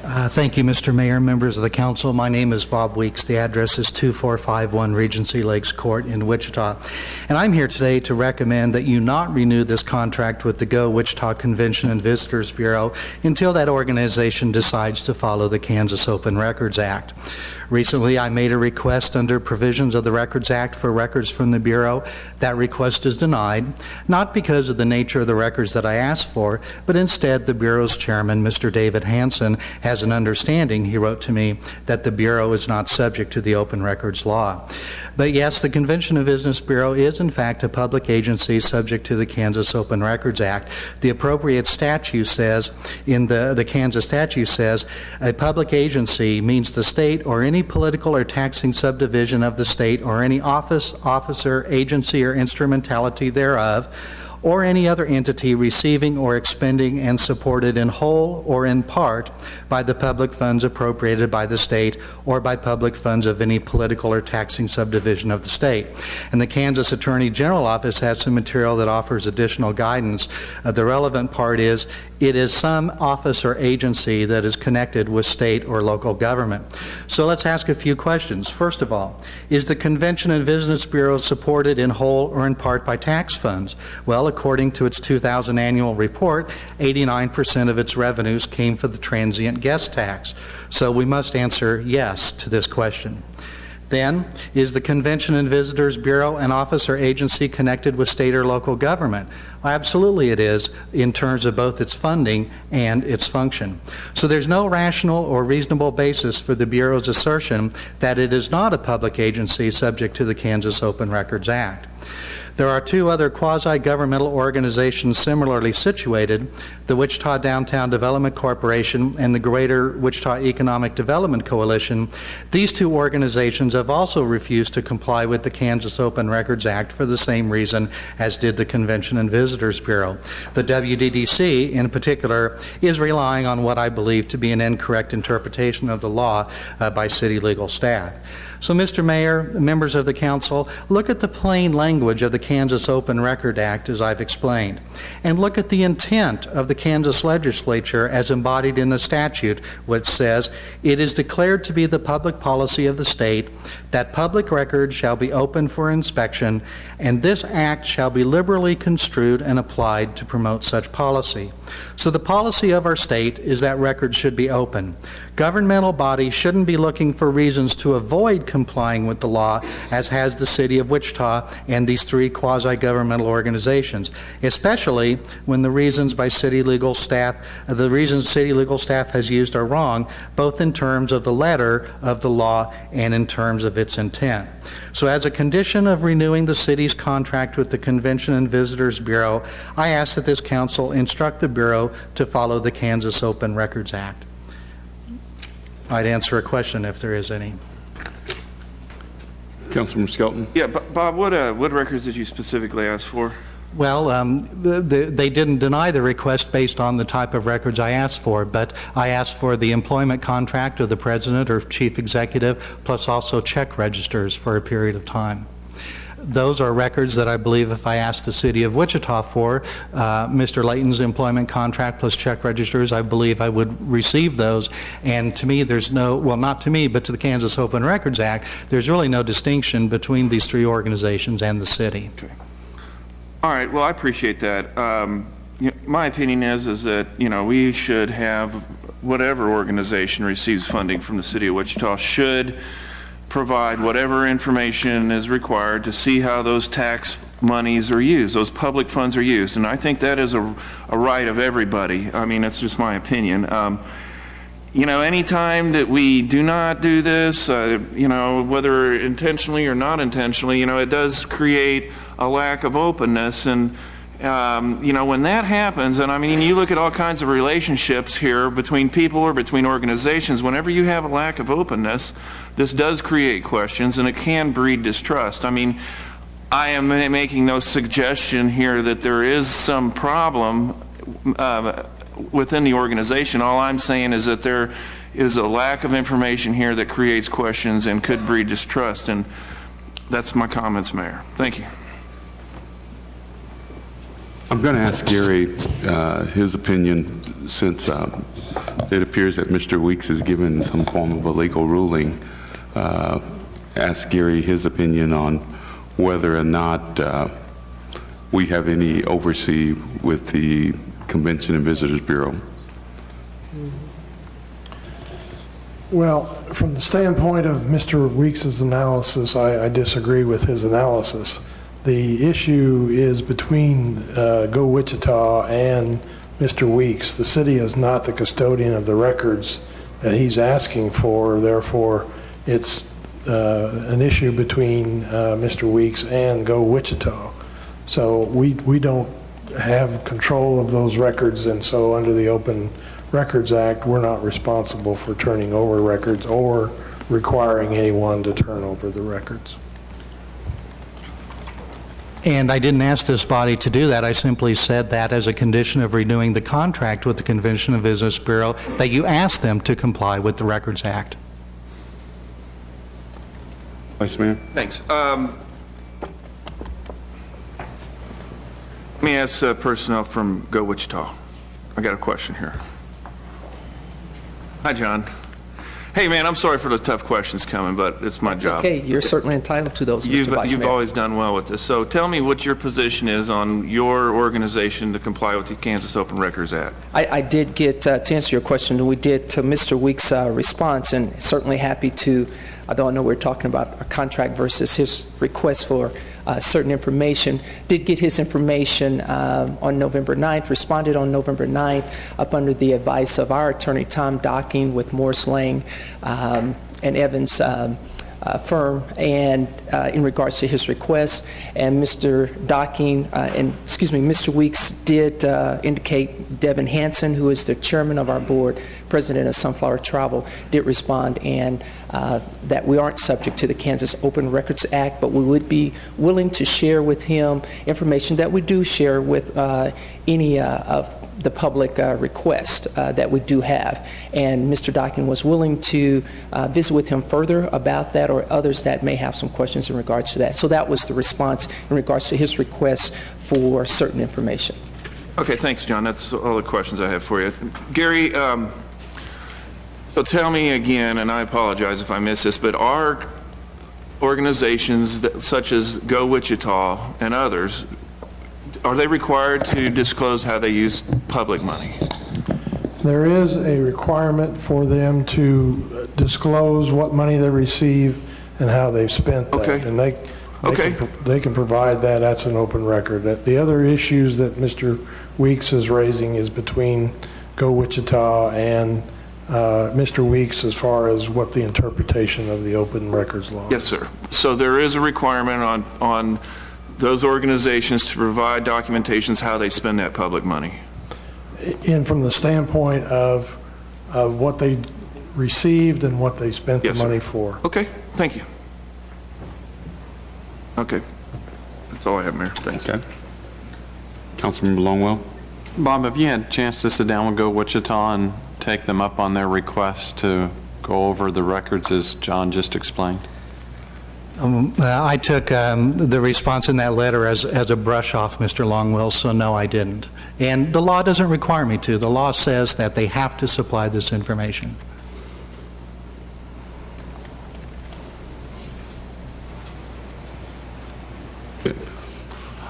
Thank you, Mr. Mayor, members of the council. My name is Bob Weeks. The address is 2451 Regency Lakes Court in Wichita. And I'm here today to recommend that you not renew this contract with the Go Wichita Convention and Visitors Bureau until that organization decides to follow the Kansas Open Records Act. Recently, I made a request under provisions of the Records Act for records from the Bureau. That request is denied, not because of the nature of the records that I asked for, but instead the Bureau's chairman, Mr. David Hansen, has an understanding, he wrote to me, that the Bureau is not subject to the Open Records Law. But yes, the Convention and Business Bureau is in fact a public agency subject to the Kansas Open Records Act. The appropriate statute says, in the Kansas statute says, a public agency means the state or any political or taxing subdivision of the state or any office, officer, agency, or instrumentality thereof, or any other entity receiving or expending and supported in whole or in part by the public funds appropriated by the state or by public funds of any political or taxing subdivision of the state. And the Kansas Attorney General Office has some material that offers additional guidance. The relevant part is it is some office or agency that is connected with state or local government. So let's ask a few questions. First of all, is the Convention and Business Bureau supported in whole or in part by tax funds? Well, according to its 2000 annual report, 89% of its revenues came from the transient guest tax. So we must answer yes to this question. Then, is the Convention and Visitors Bureau an office or agency connected with state or local government? Absolutely it is, in terms of both its funding and its function. So there's no rational or reasonable basis for the Bureau's assertion that it is not a public agency subject to the Kansas Open Records Act. There are two other quasi-governmental organizations similarly situated, the Wichita Downtown Development Corporation and the Greater Wichita Economic Development Coalition. These two organizations have also refused to comply with the Kansas Open Records Act for the same reason as did the Convention and Visitors Bureau. The WDDC, in particular, is relying on what I believe to be an incorrect interpretation of the law by city legal staff. So, Mr. Mayor, members of the council, look at the plain language of the Kansas Open Record Act as I've explained, and look at the intent of the Kansas legislature as embodied in the statute, which says, it is declared to be the public policy of the state that public records shall be open for inspection, and this act shall be liberally construed and applied to promote such policy. So the policy of our state is that records should be open. Governmental bodies shouldn't be looking for reasons to avoid complying with the law, as has the city of Wichita and these three quasi-governmental organizations, especially when the reasons city legal staff has used are wrong, both in terms of the letter of the law and in terms of its intent. So as a condition of renewing the city's contract with the Convention and Visitors Bureau, I ask that this council instruct the Bureau to follow the Kansas Open Records Act. I'd answer a question if there is any. Councilman Skelton. Yeah, Bob, what records did you specifically ask for? Well, they didn't deny the request based on the type of records I asked for, but I asked for the employment contract of the president or chief executive, plus also check registers for a period of time. Those are records that I believe if I asked the city of Wichita for, Mr. Layton's employment contract plus check registers, I believe I would receive those. And to me, there's no, well, not to me, but to the Kansas Open Records Act, there's really no distinction between these three organizations and the city. Okay. All right, well, I appreciate that. My opinion is that, we should have whatever organization receives funding from the city of Wichita should provide whatever information is required to see how those tax monies are used, those public funds are used. And I think that is a right of everybody. I mean, that's just my opinion. Anytime that we do not do this, whether intentionally or not intentionally, it does create a lack of openness. And when that happens, and I mean, you look at all kinds of relationships here between people or between organizations, whenever you have a lack of openness, this does create questions and it can breed distrust. I mean, I am making no suggestion here that there is some problem within the organization. All I'm saying is that there is a lack of information here that creates questions and could breed distrust. And that's my comments, Mayor. Thank you. I'm going to ask Gary his opinion, since it appears that Mr. Weeks has given some form of a legal ruling. Ask Gary his opinion on whether or not we have any oversee with the Convention and Visitors Bureau. Well, from the standpoint of Mr. Weeks's analysis, I disagree with his analysis. The issue is between Go Wichita and Mr. Weeks. The city is not the custodian of the records that he's asking for. Therefore, it's an issue between Mr. Weeks and Go Wichita. So we don't have control of those records, and so under the Open Records Act, we're not responsible for turning over records or requiring anyone to turn over the records. And I didn't ask this body to do that. I simply said that as a condition of renewing the contract with the Convention and Visitors Bureau, that you ask them to comply with the Records Act. Vice Mayor? Thanks. Let me ask personnel from Go Wichita. I got a question here. Hi, John. Hey, man, I'm sorry for the tough questions coming, but it's my job. Okay, you're certainly entitled to those, Mr. Vice You've Mayor. always done well with this. So tell me what your position is on your organization to comply with the Kansas Open Records Act. I did get, to answer your question, we did to Mr. Weeks' response, and certainly happy to, although I know we're talking about a contract versus his request for certain information, did get his information on November 9th, responded on November 9th, up under the advice of our attorney, Tom Docking, with Morris Lang and Evans firm, and in regards to his request. And Mr. Docking, Mr. Weeks did indicate Devin Hansen, who is the chairman of our board, president of Sunflower Travel, did respond, and that we aren't subject to the Kansas Open Records Act, but we would be willing to share with him information that we do share with any of the public request that we do have. And Mr. Docking was willing to visit with him further about that, or others that may have some questions in regards to that. So that was the response in regards to his request for certain information. Okay, thanks, John. That's all the questions I have for you. Gary, so tell me again, and I apologize if I miss this, but are organizations such as Go Wichita and others, are they required to disclose how they use public money? There is a requirement for them to disclose what money they receive and how they've spent that. Okay. And they can provide that. That's an open record. The other issues that Mr. Weeks is raising is between Go Wichita and Mr. Weeks, as far as what the interpretation of the open records law. Yes, sir. So there is a requirement on those organizations to provide documentations how they spend that public money. And from the standpoint of what they received and what they spent the money for. Okay, thank you. Okay, that's all I have, Mayor. Thanks. Okay. Councilmember Longwell? Bob, have you had a chance to sit down with Go Wichita and take them up on their request to go over the records as John just explained? I took the response in that letter as a brush off, Mr. Longwell, so no, I didn't. And the law doesn't require me to. The law says that they have to supply this information.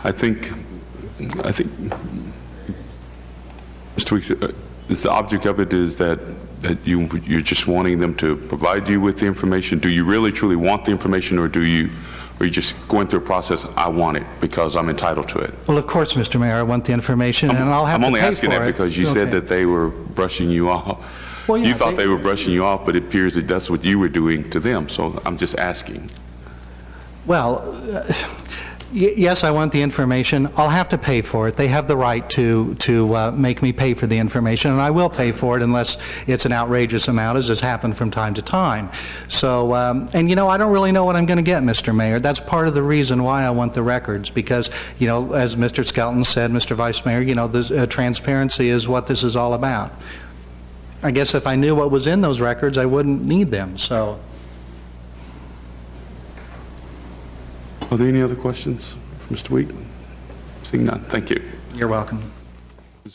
I think, Mr. Weeks, is the object of it is that you're just wanting them to provide you with the information? Do you really truly want the information, or are you just going through a process, I want it because I'm entitled to it? Well, of course, Mr. Mayor, I want the information, and I'll have to pay for it. I'm only asking that because you said that they were brushing you off. Well, yeah, you thought they were brushing you off, but it appears that that's what you were doing to them, so I'm just asking. Well, yes, I want the information. I'll have to pay for it. They have the right to make me pay for the information, and I will pay for it unless it's an outrageous amount, as has happened from time to time. So, and you know, I don't really know what I'm going to get, Mr. Mayor. That's part of the reason why I want the records, because, you know, as Mr. Skelton said, Mr. Vice Mayor, you know, this, transparency is what this is all about. I guess if I knew what was in those records, I wouldn't need them, so. Are there any other questions for Mr. Weeks? Seeing none, thank you. You're welcome.